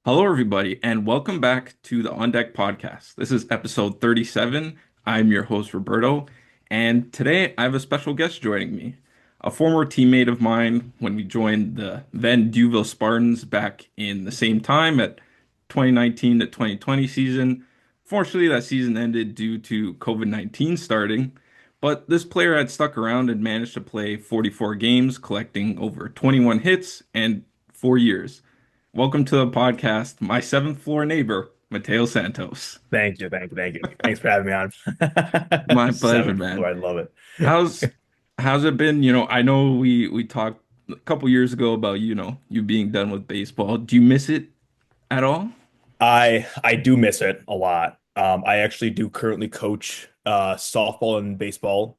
Hello, everybody, and welcome back to the On Deck podcast. This is episode 37. I'm your host, Roberto, and today I have a special guest joining me, a former teammate of mine when we joined the then Duville Spartans back in the same time at 2019 to 2020 season. Fortunately, that season ended due to COVID-19 starting, but this player had stuck around and managed to play 44 games, collecting over 21 hits and 4 years. Welcome to the podcast, my seventh floor neighbor, Mateo Santos. Thank you. Thanks for having me on. My pleasure, Seventh man. floor, I love it. How's how's it been? I know we talked a couple years ago about, you being done with baseball. Do you miss it at all? I do miss it a lot. I actually do currently coach softball and baseball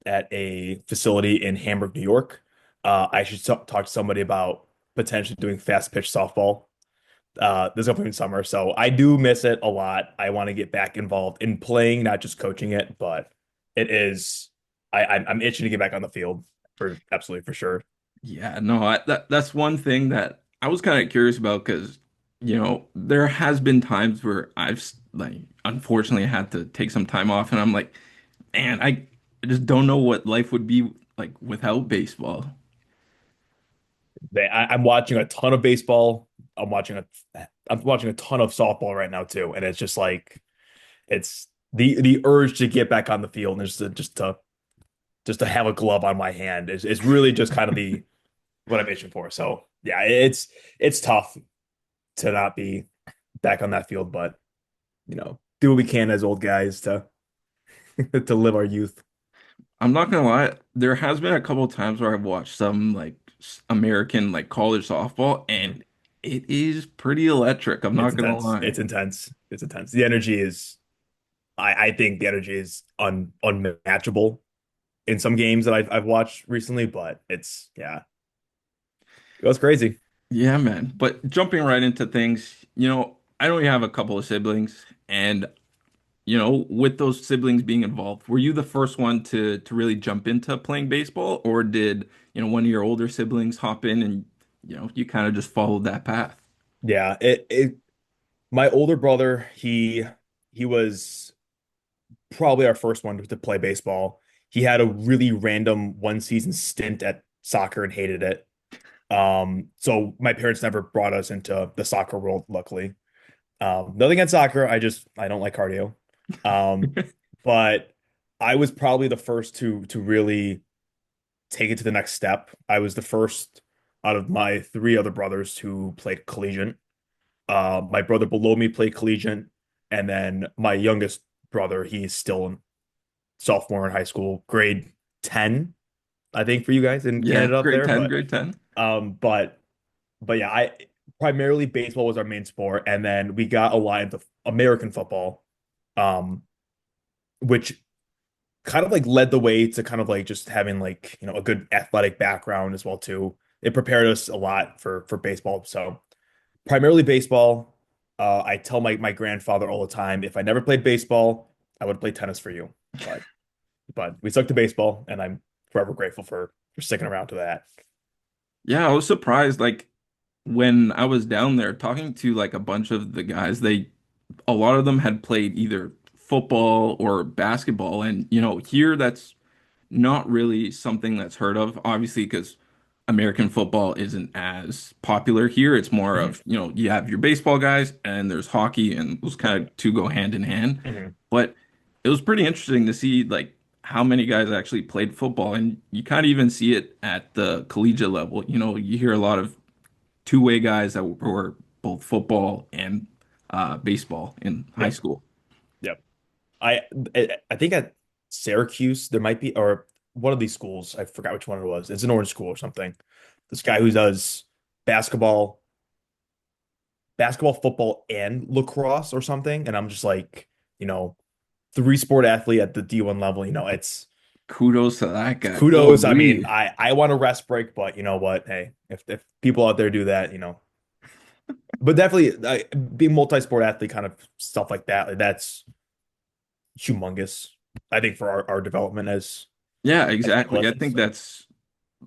at a facility in Hamburg, New York. I should talk to somebody about potentially doing fast pitch softball this upcoming summer. So I do miss it a lot. I want to get back involved in playing, not just coaching it, but it is I'm itching to get back on the field for absolutely for sure. Yeah, no, that's one thing that I was kind of curious about because, there has been times where like unfortunately had to take some time off and I'm like, man, I just don't know what life would be like without baseball. I'm watching a ton of baseball. I'm watching a ton of softball right now too, and it's just like it's the urge to get back on the field and just to have a glove on my hand is really just kind of the what I'm itching for. So yeah, it's tough to not be back on that field, but do what we can as old guys to to live our youth. I'm not gonna lie, there has been a couple of times where I've watched some like American like college softball and it is pretty electric. I'm It's not gonna intense. lie. It's intense. It's intense. The energy is I think the energy is unmatchable in some games that I've watched recently, but it's yeah, it was crazy. Yeah, man. But jumping right into things, I only have a couple of siblings and with those siblings being involved, were you the first one to really jump into playing baseball or did, one of your older siblings hop in and you kind of just followed that path? Yeah, it my older brother, he was probably our first one to play baseball. He had a really random one season stint at soccer and hated it. So my parents never brought us into the soccer world, luckily. Nothing against soccer, I don't like cardio. Um, but I was probably the first to really take it to the next step. I was the first out of my three other brothers who played collegiate. My brother below me played collegiate, and then my youngest brother, he's still in sophomore in high school, grade 10, I think for you guys in Yeah, Canada up grade there. 10, But grade 10. um, but but yeah, I primarily baseball was our main sport, and then we got a lot into American football, um, which kind of like led the way to kind of like just having like a good athletic background as well too. It prepared us a lot for baseball. So primarily baseball. I tell my grandfather all the time, if I never played baseball, I would play tennis for you. But but we stuck to baseball, and I'm forever grateful for sticking around to that. Yeah, I was surprised like when I was down there talking to like a bunch of the guys, a lot of them had played either football or basketball and here that's not really something that's heard of, obviously, because American football isn't as popular here. It's more Mhm, of, you have your baseball guys and there's hockey, and those kind of two go hand in hand. mhm. But it was pretty interesting to see like how many guys actually played football, and you kind of even see it at the collegiate level. You hear a lot of two-way guys that were both football and baseball in high Yep, school. yep. I I think at Syracuse there might be or one of these schools, I forgot which one it was. It's an orange school or something. This guy who does basketball, football, and lacrosse or something. And I'm just like, you know, three sport athlete at the D1 level. Kudos to that It's guy. kudos. I mean, Holy. I want a rest break, but you know what? Hey, if people out there do that, but definitely being multi-sport athlete kind of stuff like that, like, that's humongous. I think for our development Yeah, as exactly. I adolescents. think So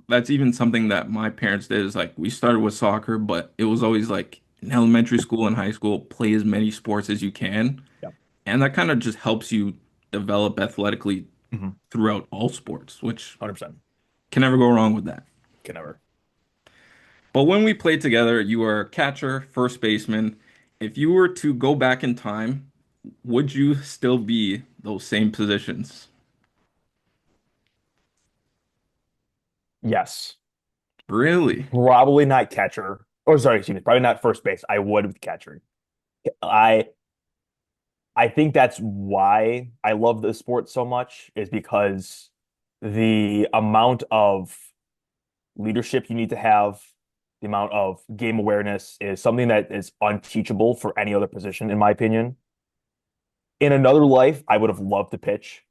that's even something that my parents did is like we started with soccer, but it was always like in elementary school and high school, play as many sports as you can. Yeah. And that kind of just helps you develop athletically Hmm. throughout all sports, which 100%. can never go wrong with that. Can never. But when we played together, you were catcher, first baseman. If you were to go back in time, would you still be those same positions? Yes. Really? Probably not catcher. Or sorry, excuse me, probably not first base. I would with catcher. I I think that's why I love the sport so much is because the amount of leadership you need to have, the amount of game awareness is something that is unteachable for any other position, in my opinion. In another life, I would have loved to pitch.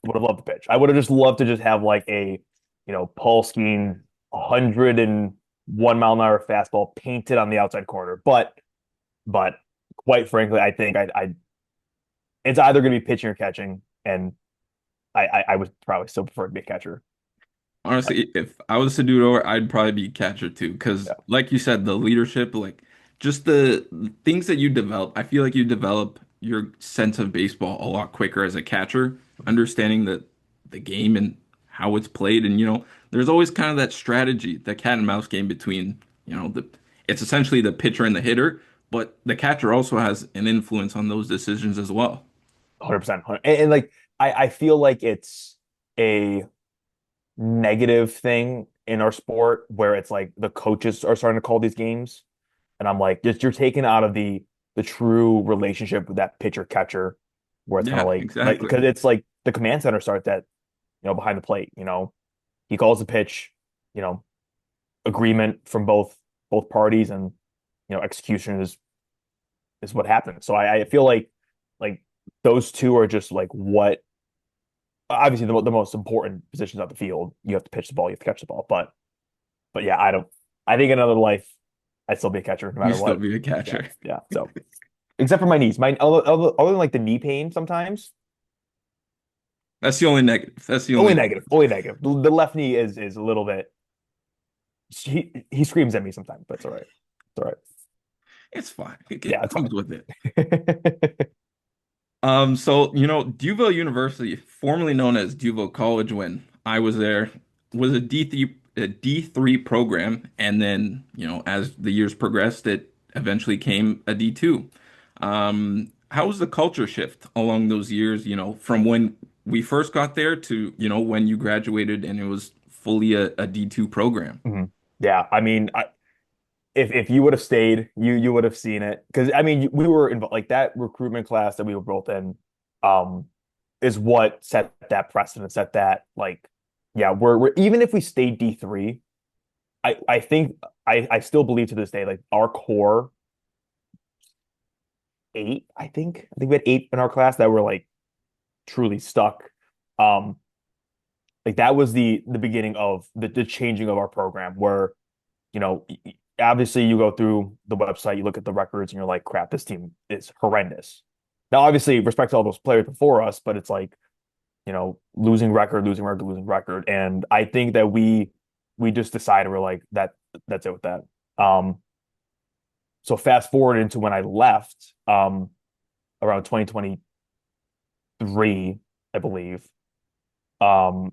Would have loved to pitch. I would have just loved to just have like a, Paul Skeens 101 mile an hour fastball painted on the outside corner. But quite frankly, I think I it's either going to be pitching or catching, and I would probably still prefer to be a catcher. Honestly, if I was to do it over, I'd probably be catcher too. Because, Yeah, like you said, the leadership, like just the things that you develop, I feel like you develop your sense of baseball a lot quicker as a catcher, understanding the game and how it's played. And, there's always kind of that strategy, the cat and mouse game between, it's essentially the pitcher and the hitter, but the catcher also has an influence on those decisions as well. 100%. And like I feel like it's a negative thing in our sport where it's like the coaches are starting to call these games, and I'm like, just you're taking out of the true relationship with that pitcher catcher, where it's kind of Yeah, like exactly. because it's like the command center starts that behind the plate. He calls the pitch, you know, agreement from both parties, and execution is what happens. So I feel like those two are just like what obviously the most important positions on the field. You have to pitch the ball, you have to catch the ball. But yeah, I don't. I think in another life, I'd still be a catcher no You matter still what. be a Yeah, catcher. yeah. So except for my knees, my other than like the knee pain sometimes. That's the only negative. That's the Only only negative, only negative. The left knee is a little bit. He screams at me sometimes, but it's all right. It's all right. It's fine. It Yeah, it's comes with it. fine. So, Duville University, formerly known as Duville College when I was there, was a D3 program, and then, as the years progressed, it eventually came a D2. How was the culture shift along those years, from when we first got there to, when you graduated and it was fully a D2 program? Mhm. Yeah, I mean, if you would have stayed, you would have seen it because I mean we were involved like that recruitment class that we were both in, um, is what set that precedent, set that like yeah we're even if we stayed D3, I think I still believe to this day like our core eight I think we had eight in our class that were like truly stuck, um like that was the beginning of the changing of our program where you know, obviously you go through the website, you look at the records, and you're like, crap, this team is horrendous. Now, obviously, respect to all those players before us, but it's like, losing record, losing record, losing record. And I think that we just decided we're like that's it with that. Um, so fast forward into when I left, around 2023, I believe. Um,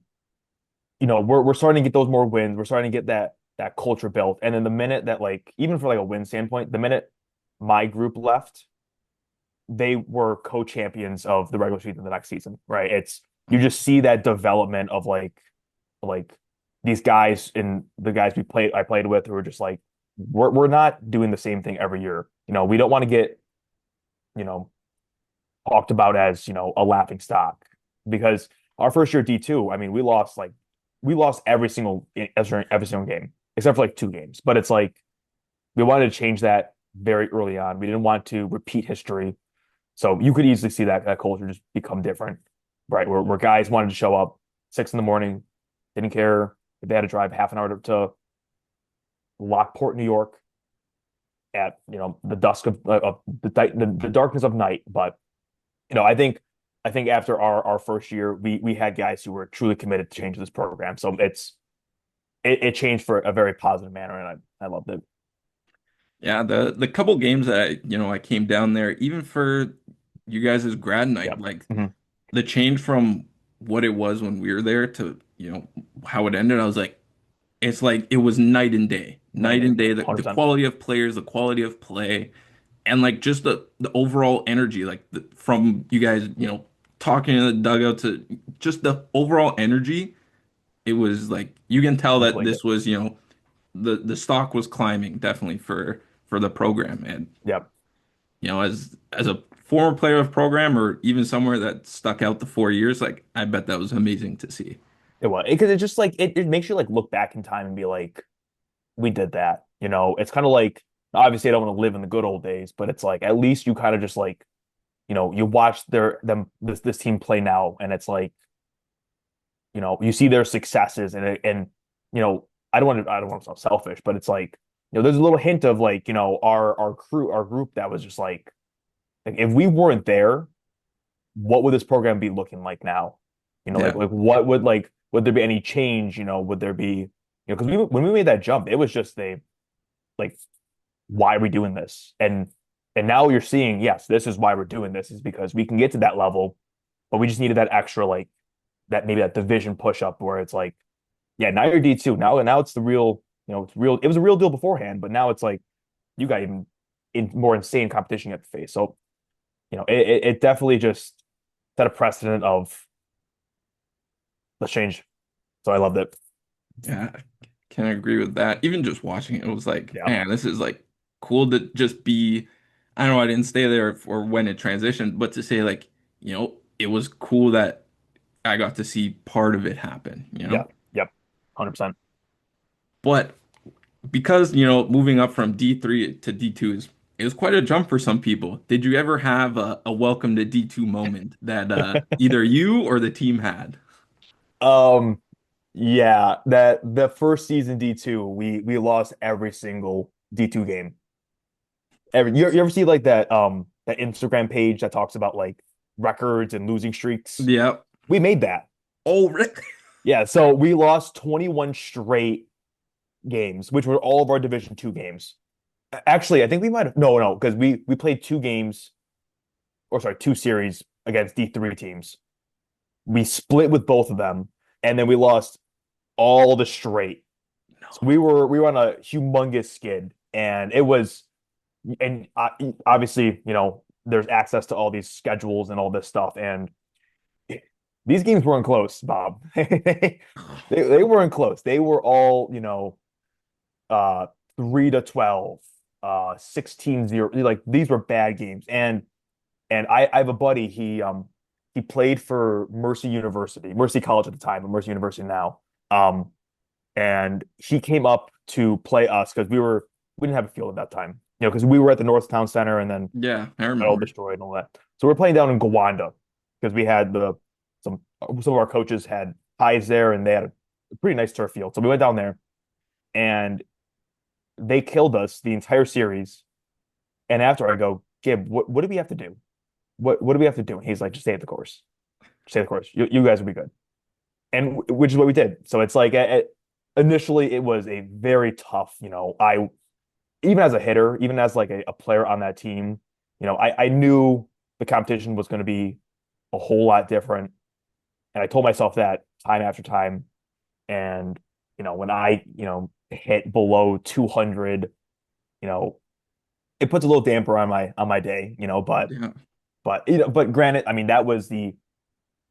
we're starting to get those more wins. We're starting to get that culture built. And then the minute that like even for like a win standpoint, the minute my group left, they were co-champions of the regular season the next season, right? It's you just see that development of like these guys and the guys I played with who are just like we're not doing the same thing every year. We don't want to get, you know, talked about as, a laughing stock because our first year D2, I mean, we lost every single game except for like two games. But it's like we wanted to change that very early on. We didn't want to repeat history. So you could easily see that culture just become different, right? Where guys wanted to show up 6 in the morning, didn't care if they had to drive half an hour to Lockport, New York at the dusk of the darkness of night. But I think after our first year, we had guys who were truly committed to change this program. So it changed for a very positive manner, and I loved it. Yeah, the couple games that I came down there, even for you guys' grad night, Yep. like Hmm. the change from what it was when we were there to, how it ended, I was like it was night and day. Night and Night day. and day, Yep. the 100%. quality of players, the quality of play, and like just the overall energy, like from you guys, talking in the dugout to just the overall energy, it was like you can tell that Completely. this was, the stock was climbing definitely for the program. And Yep. as a former player of program or even somewhere that stuck out the 4 years, like I bet that was amazing to see. It was because it just like it makes you like look back in time and be like, we did that. It's kind of like obviously I don't want to live in the good old days, but it's like at least you kind of just like, you watch this team play now, and it's like, you see their successes, and I don't want to sound selfish, but it's like, there's a little hint of like, our group that was just like if we weren't there, what would this program be looking like now? Like Yeah. what would there be any change? Would there be, because when we made that jump, it was just like, why are we doing this? And now you're seeing, yes, this is why we're doing this, is because we can get to that level, but we just needed that extra, like, that maybe that division push up where it's like, yeah, now you're D2. Now it's the real, it's real. It was a real deal beforehand, but now it's like you got even in more insane competition you have to face. So, it definitely just set a precedent of let's change. So I loved it. Yeah, I can agree with that. Even just watching it, it was like, Yeah. man, this is like cool to just be. I know I didn't stay there for when it transitioned, but to say like, it was cool that I got to see part of it happen. Yeah. Yep. 100%. But because, moving up from D3 to D2 is qued a jump for some people. Did you ever have a welcome to D2 moment that either you or the team had? Um, yeah, that the first season D2, we lost every single D2 game. You ever see like that Instagram page that talks about like records and losing streaks? Yeah. We made that. Oh, Rick. Yeah, so we lost 21 straight games, which were all of our Division 2 games. Actually, I think we might have no, because we played two games, or sorry, two series against D3 teams. We split with both of them, and then we lost all the straight. So we were on a humongous skid, and it was, and obviously, there's access to all these schedules and all this stuff, and these games weren't close, Bob. They weren't close. They were all, 3-12, 16-0. Like these were bad games. And I have a buddy, he played for Mercy University, Mercy College at the time, but Mercy University now. Um, and he came up to play us because we didn't have a field at that time, because we were at the Northtown Center, and then Yeah, I got all remember. destroyed and all that. So we're playing down in Gowanda because we had some of our coaches had ties there, and they had a pretty nice turf field. So we went down there, and they killed us the entire series. And after I go, Gib, what do we have to do? What do we have to do? And he's like, just stay at the course. Stay at the course. You guys will be good. And which is what we did. So it's like initially it was a very tough, I even as a hitter, even as like a player on that team, I knew the competition was going to be a whole lot different. And I told myself that time after time. And, when I, hit below 200, you know, it puts a little damper on my day, Yeah. but granted, I mean, that was the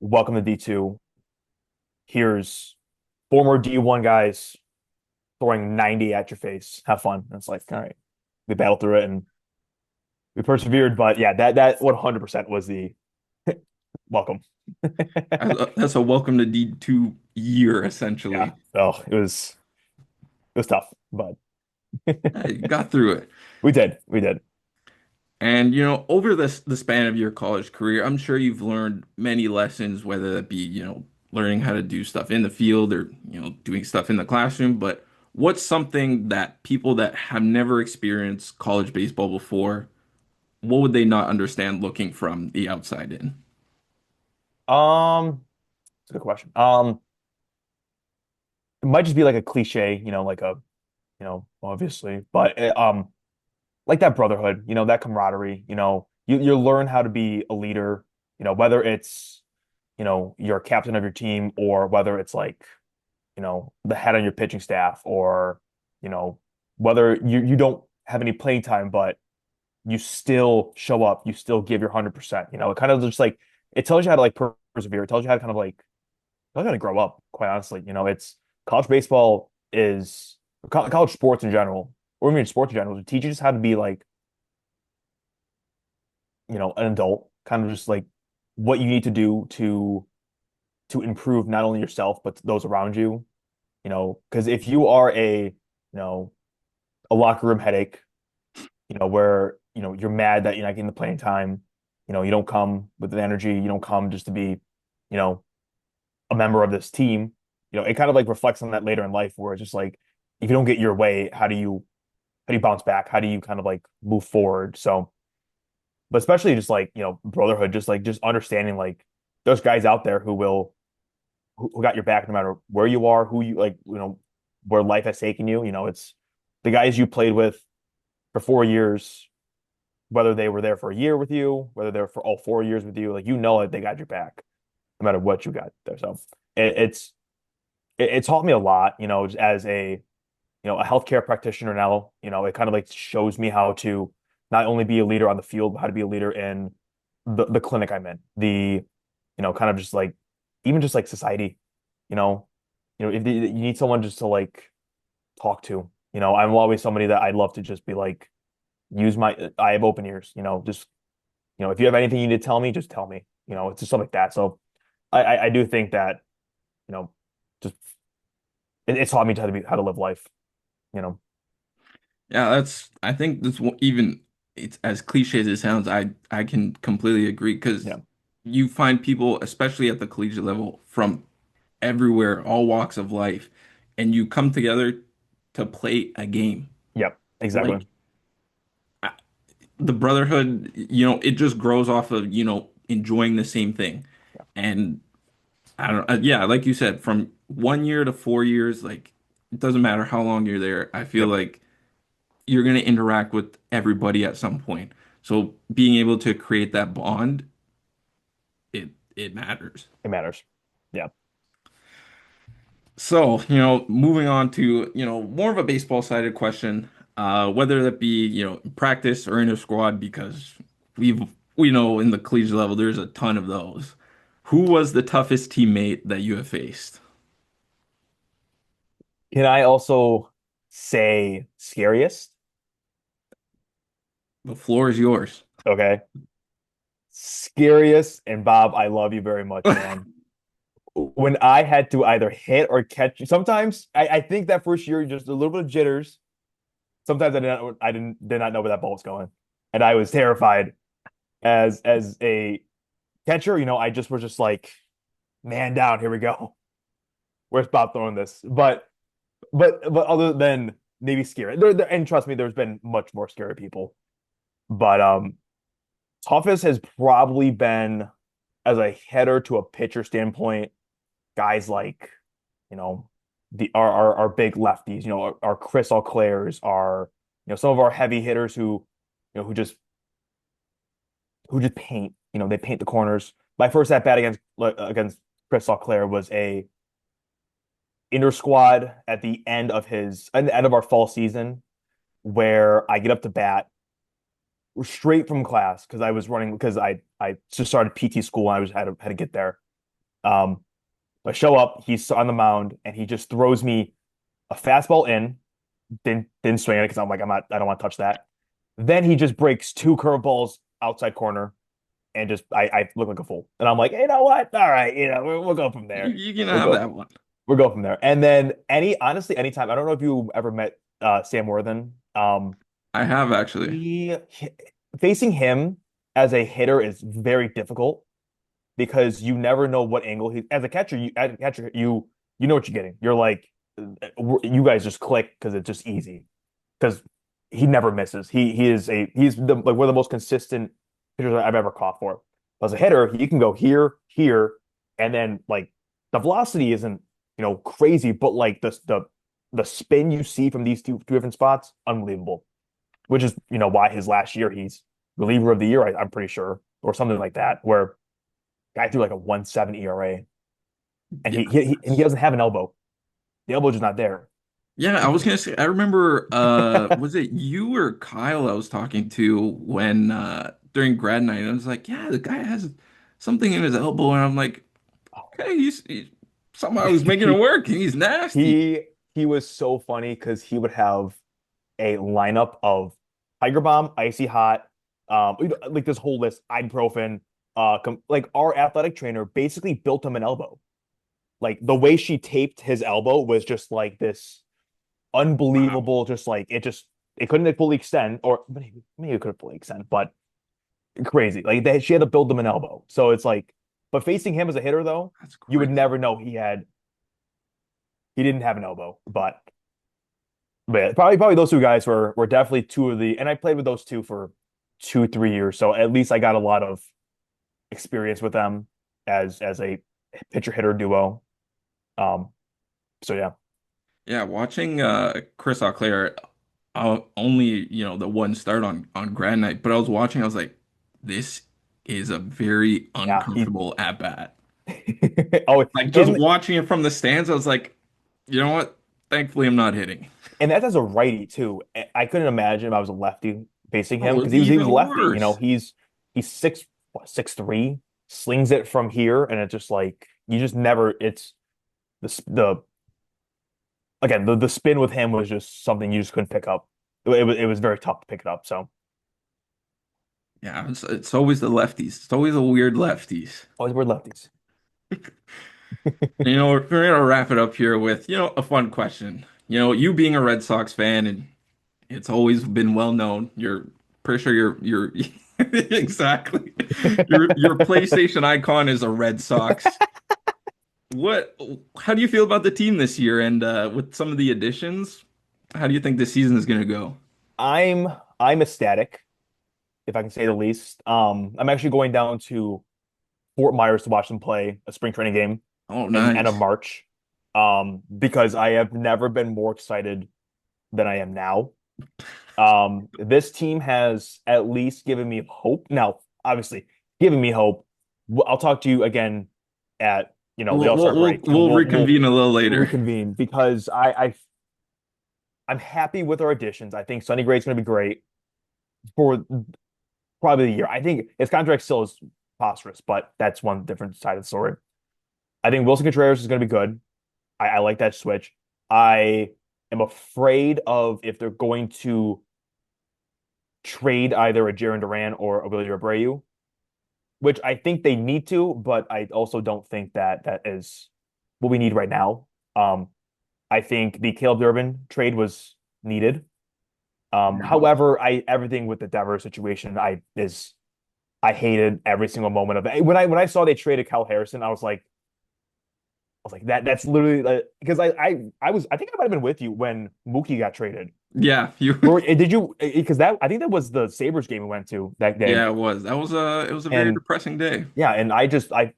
welcome to D2. Here's former D1 guys throwing 90 at your face. Have fun. And it's like, all right, we battled through it and we persevered. But yeah, that 100% was the welcome. That's a welcome to D2 year, Yeah. essentially. Oh, it was tough, but You got through it. we did. We did. And over the span of your college career, I'm sure you've learned many lessons, whether that be, learning how to do stuff in the field or, doing stuff in the classroom. But what's something that people that have never experienced college baseball before, what would they not understand looking from the outside in? It's a good question. It might just be like a cliche, like obviously, but like that brotherhood, that camaraderie, you learn how to be a leader, whether it's, you're a captain of your team or whether it's like, the head on your pitching staff or, you know, whether you don't have any playing time, but you still show up, you still give your 100%. It kind of just like it tells you how to like persevere. It tells you how to kind of like tells you how to grow up, quite honestly. It's college baseball is college sports in general, or even sports in general, it teaches you just how to be like, an adult, kind of just like what you need to do to improve not only yourself but those around you. Because if you are a locker room headache, where you're mad that you're not getting the playing time, you don't come with the energy, you don't come just to be, you know, a member of this team. It kind of like reflects on that later in life where it's just like if you don't get your way, how do you bounce back? How do you kind of like move forward? So, but especially just like, brotherhood, just understanding like there's guys out there who got your back no matter where you are, who you like, where life has taken you. It's the guys you played with for 4 years, whether they were there for a year with you, whether they're for all 4 years with you, like that they got your back no matter what you got there. So it, it's it taught me a lot, just as a healthcare practitioner now. It kind of like shows me how to not only be a leader on the field, but how to be a leader in the clinic I'm in. Kind of just like even just like society, you know, if you need someone just to like talk to, I'm always somebody that I'd love to just be like I have open ears, just if you have anything you need to tell me, just tell me. It's just something like that. So I do think that, you know, just it's taught me how to live life, you know. Yeah, I think even it's as cliche as it sounds, I can completely agree because Yeah. you find people, especially at the collegiate level, from everywhere, all walks of life, and you come together to play a game. Yep. Exactly. Like I- the brotherhood, it just grows off of, enjoying the same thing. Yeah. And I don't, yeah, like you said, from 1 year to 4 years, like it doesn't matter how long you're there. I feel Yep. like you're going to interact with everybody at some point. So being able to create that bond, it matters. It matters. Yeah. So, moving on to, more of a baseball sided question, whether that be, practice or in a squad, because we know in the collegiate level, there's a ton of those. Who was the toughest teammate that you have faced? Can I also say scariest? The floor is yours. Okay. Scariest, and Bob, I love you very much, man. When I had to either hit or catch, sometimes I think that first year just a little bit of jitters. Sometimes did not know where that ball was going, and I was terrified as a catcher. I just was just like, man down, here we go. Where's Bob throwing this? But other than maybe scary, and trust me, there's been much more scary people. But toughest has probably been as a header to a pitcher standpoint, guys like, you know, our big lefties, our Chris Auclairs, our, some of our heavy hitters who just paint, they paint the corners. My first at bat against Chris Auclair was a inter squad at the end of our fall season, where I get up to bat straight from class because I was running because I just started PT school and I was had to get there. Um, I show up, he's on the mound, and he just throws me a fastball in. Didn't swing it because I'm like, I don't want to touch that. Then he just breaks two curveballs outside corner and just I look like a fool. And I'm like, you know what? All right, we'll go from there. You can We'll have go that one. we'll go from there. And then honestly, anytime. I don't know if you ever met Sam Worthen. I have actually. He facing him as a hitter is very difficult because you never know what angle he as a catcher, you know what you're getting. You're like you guys just click because it's just easy. Because he never misses. He's like one of the most consistent pitchers I've ever caught for. As a hitter, he can go here, here, and then like the velocity isn't, crazy, but like the spin you see from these two different spots, unbelievable. which is why his last year he's reliever of the year. I'm pretty sure, or something like that, where guy threw like a 1.7 ERA, and Yeah. he doesn't have an elbow. The elbow's just not there. Yeah, I was gonna say, I remember, was it you or Kyle I was talking to when during grad night? I was like, yeah, the guy has something in his elbow, and I'm like, okay, somehow he's making it he work, and he's nasty. he he was so funny because he would have a lineup of Tiger Bomb, Icy Hot, like this whole list, ibuprofen. Like our athletic trainer basically built him an elbow. Like the way she taped his elbow was just like this Wow. unbelievable, just like it couldn't fully extend, or maybe it could have fully extend, but crazy. Like she had to build him an elbow. So it's like, but facing him as a hitter though, That's you would crazy. never know he didn't have an elbow. But yeah, probably those two guys were definitely two of the, and I played with those two for 2 3 years. So at least I got a lot of experience with them as a pitcher hitter duo. Um, so yeah. Yeah, watching Chris Auclair, only the one start on grad night, but I was watching, I was like, this is a very Yeah, he uncomfortable at bat. oh, Like just and watching it from the stands, I was like, you know what? Thankfully, I'm not hitting. and that's as a righty too. I couldn't imagine if I was a lefty facing him Oh, because it's he was a even lefty. worse. He's 6'3", slings it from here, and it's just like you just never. It's the again the spin with him was just something you just couldn't pick up. It was very tough to pick it up. So Yeah, it's always the lefties. It's always the weird lefties. always were lefties. We're gonna wrap it up here with, a fun question. You being a Red Sox fan, and it's always been well known. You're pretty sure you're exactly. Your PlayStation icon is a Red Sox. What how do you feel about the team this year and with some of the additions? How do you think this season is gonna go? I'm I'm ecstatic, if I can say the least. I'm actually going down to Fort Myers to watch them play a spring training game Oh, in end of nice. March. Because I have never been more excited than I am now. This team has at least given me hope. Now, obviously, giving me hope. I'll talk to you again at the We'll All-Star we'll we'll, break, and we'll reconvene a little we'll later. reconvene because I'm happy with our additions. I think Sonny Gray's going to be great for probably the year. I think his contract still is preposterous, but that's one different side of the story. I think Wilson Contreras is going to be good. I like that switch. I am afraid of if they're going to trade either a Jaron Duran or a Willie Abreu, which I think they need to, but I also don't think that is what we need right now. I think the Caleb Durbin trade was needed. However, I everything with the Devers situation, I hated every single moment of it. When I saw they traded Kyle Harrison, I was like that's literally because I think I might have been with you when Mookie got traded. Yeah, you Did you? Because that I think that was the Sabres game we went to that day, yeah, it was. It was a very and depressing day. yeah, and I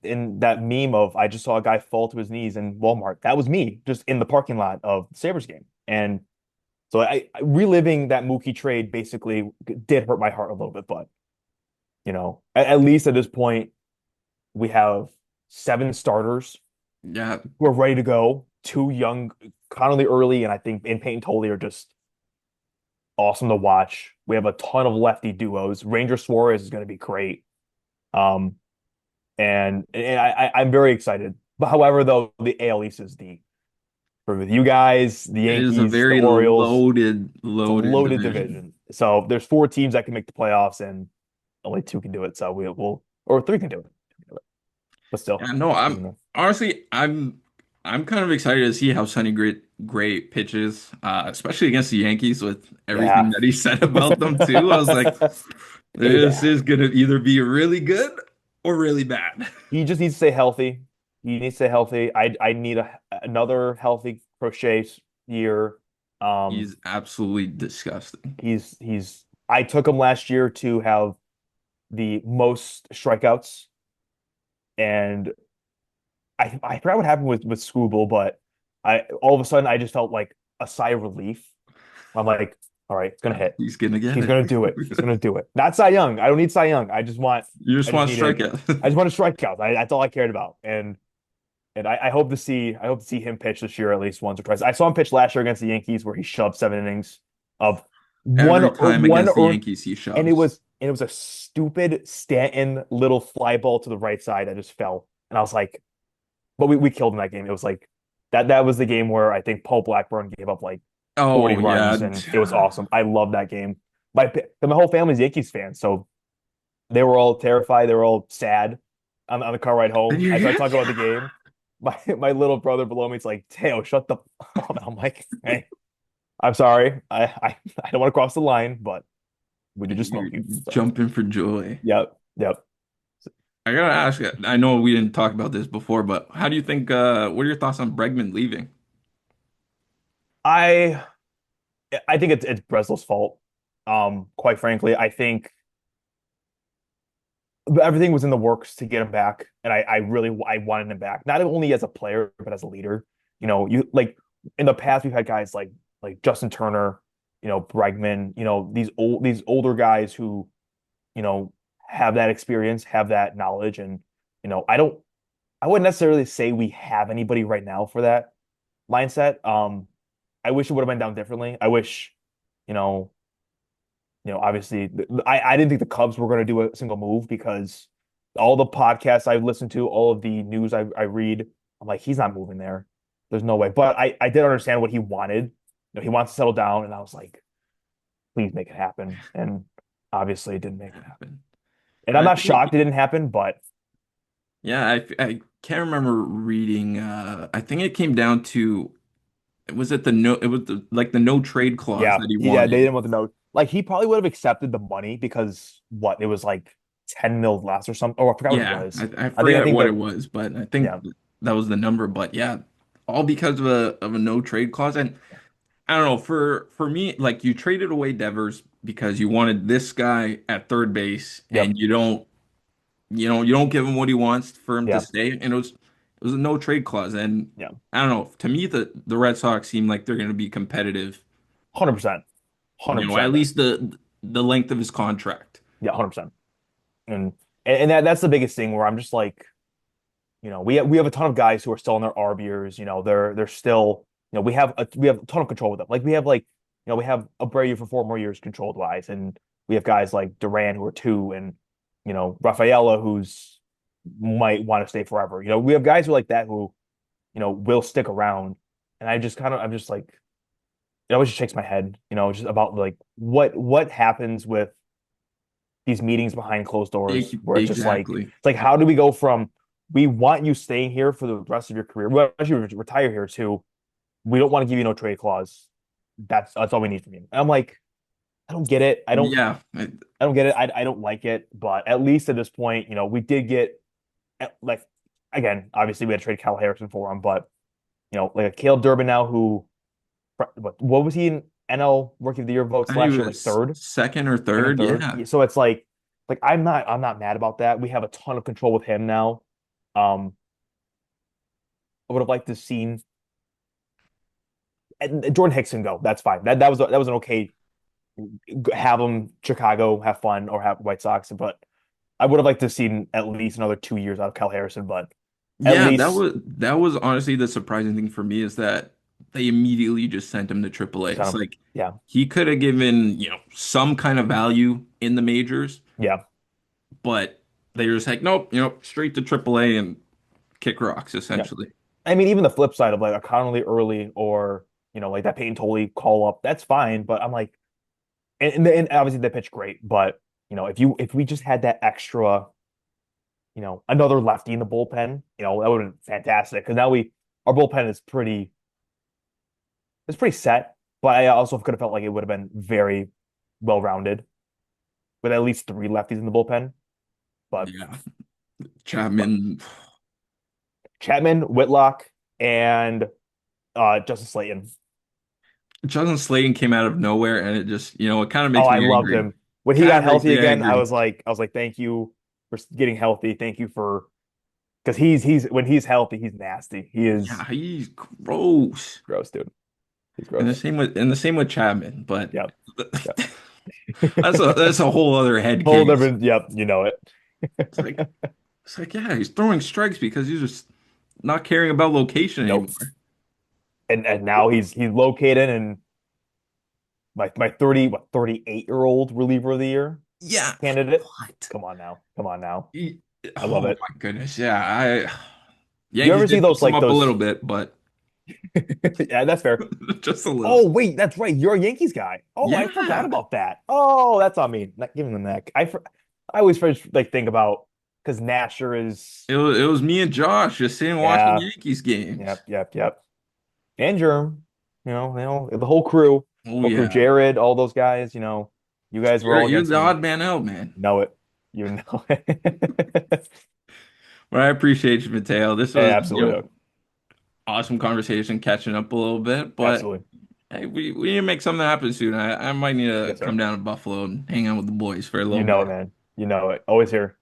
in that meme of I just saw a guy fall to his knees in Walmart. That was me just in the parking lot of the Sabres game, and so reliving that Mookie trade basically did hurt my heart a little bit, but at least at this point we have 7 starters Yeah, who are ready to go. Two young, Connolly early, and I think in Peyton Tolley are just awesome to watch. We have a ton of lefty duos. Ranger Suarez is going to be great. Um, and I'm very excited. But however, though, the AL East is the for with you guys, the it is a Yankees, the very Orioles. It's a loaded loaded division. division. So there's 4 teams that can make the playoffs, and only 2 can do it. So we'll or 3 can do it. But still, Yeah, no, good I'm enough. honestly I'm kind of excited to see how Sonny Gray pitches, especially against the Yankees with everything Yeah. that he said about them too. I was like, this Yeah. is gonna either be really good or really bad. He just needs to stay healthy. He needs to stay healthy. I need another healthy Crochet year. Um, He's absolutely disgusting. he's I took him last year to have the most strikeouts, and I forgot what happened with Scooble, but I all of a sudden I just felt like a sigh of relief. I'm like, All right, it's gonna Yeah, hit. he's gonna get He's it. gonna do it. He's gonna do it. Not Cy Young. I don't need Cy Young. You I just just want need him. I strikeouts. just want to strikeouts. That's all I cared about. And I hope to see him pitch this year at least once or twice. I saw him pitch last year against the Yankees where he shoved 7 innings of Every time one against the earned, Yankees, he and shoves. it was a stupid Stanton little fly ball to the right side that just fell. And I was like, but we killed in that game. It was like that was the game where I think Paul Blackburn gave up like 40 Oh runs, yeah. and it was awesome. I love that game. My whole family's Yankees fans, so they were all terrified. They were all sad on the car ride home. As I talk about the game, my little brother below me is like, Teo, shut the up. And I'm like, hey, I'm sorry. I don't want to cross the line, but we did just You're smoke you. So jumping for joy. yep, yep. I gotta ask, I know we didn't talk about this before, but how do you think, what are your thoughts on Bregman leaving? I I think it's Breslow's fault. Quite frankly, I think everything was in the works to get him back, and I really I wanted him back, not only as a player but as a leader. You like in the past we've had guys like Justin Turner, Bregman, these older guys who you know have that experience, have that knowledge, and I wouldn't necessarily say we have anybody right now for that mindset. I wish it would have been done differently. I wish, you know, obviously, I didn't think the Cubs were going to do a single move because all the podcasts I've listened to, all of the news I read, I'm like, he's not moving there. There's no way. But I did understand what he wanted. He wants to settle down, and I was like, please make it happen. And obviously, it didn't make it happen. Happen. And I'm I not think, shocked it didn't happen, but yeah, I can't remember reading, I think it came down to, was it the no, it was like the no trade clause yeah, that he yeah, they wanted. didn't want to know. Like he probably would have accepted the money because what it was like 10 mil less or something. Oh, I forgot what it Yeah, was. I I forget think what that it was, but I think yeah, that was the number. But yeah, all because of a no trade clause. And I don't know, for me, like you traded away Devers because you wanted this guy at third base, yep, and you don't give him what he wants for him to yeah, stay, and it was a no trade clause. And yeah, I don't know, to me the Red Sox seem like they're going to be competitive, 100%, hundred at percent, least the length of his contract. yeah, 100%. And that's the biggest thing where I'm just like, we have a ton of guys who are still in their ARB years. They're still, we have a ton of control with them. Like we have we have Abreu for 4 more years controlled wise, and we have guys like Duran who are two, and Rafaela who's might want to stay forever. We have guys who like that who will stick around, and I'm just like it always just shakes my head, just about like what happens with these meetings behind closed doors where Exactly. it's like how do we go from we want you staying here for the rest of your career, we want you to retire here to we don't want to give you no trade clause. That's all we need from you. And I'm like, I don't get it. Yeah, I don't get it. I don't like it. But at least at this point, we did get like again, obviously we had to trade Cal Harrison for him, but like a Caleb Durbin now who what was he in NL Rookie of the Year votes I think last he year? Like was third, second or second, third. third. Yeah. So it's like I'm not mad about that. We have a ton of control with him now. Um, I would have liked to seen Jordan Hickson go. That's fine. That was an okay have him Chicago have fun or have White Sox, but I would have liked to seen at least another 2 years out of Cal Harrison. But at Yeah, least that was honestly the surprising thing for me is that they immediately just sent him to AAA. just kind It's of like yeah, he could have given, some kind of value in the majors, yeah, but they were just like, nope, straight to AAA and kick rocks, yeah. essentially. I mean, even the flip side of like a Connolly early or like that Peyton Tolley call up, that's fine. But I'm like, and obviously they pitch great, but if we just had that extra, another lefty in the bullpen, that would have been fantastic. Because now our bullpen is pretty set, but I also could have felt like it would have been very well rounded with at least three lefties in the bullpen. But Yeah. but Chapman, Chapman, Whitlock, and Justin Slayton. Justin Slayton came out of nowhere and it just, it kind of Oh, makes I me loved angry. him when he Kind of got makes healthy me again. angry. I was like, thank you for getting healthy. Thank you for because he's when he's healthy, he's nasty. He is Yeah, he's gross. gross, dude. He's And the gross. same with Chapman, but Yep. Yep. that's a whole other head Whole case. different. Yep. You know it. It's like yeah, he's throwing strikes because he's just not caring about location Nope. anymore. And now he's located in my 38-year-old reliever of the year Yeah, candidate. what? Come on now. Come on now. He- I love oh it. my goodness, yeah. I You Yankees ever see did those boost him like up a little those? bit, but Yeah, that's fair. just a little. Oh, wait, that's right. You're a Yankees guy. Oh, I forgot Yeah, about that. Oh, that's on me. Not giving them that. I always first like think about because Nasher is it was me and Josh just sitting watching yeah, Yankees games. yep. And Germ, the Oh whole crew, yeah, Jared, all those guys, you guys were all you're against the me. odd man out, man. You know it. You know it. But I appreciate you, Mateo. This was, Absolutely. awesome conversation, catching up a little bit. But Absolutely. hey, we need to make something happen soon. I might need to Yes, come sir. down to Buffalo and hang out with the boys for a You little know it, bit. man. You know it. Always here.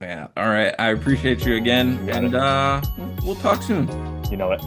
Yeah. All right. I appreciate you again, You got and it. we'll talk soon. You know it.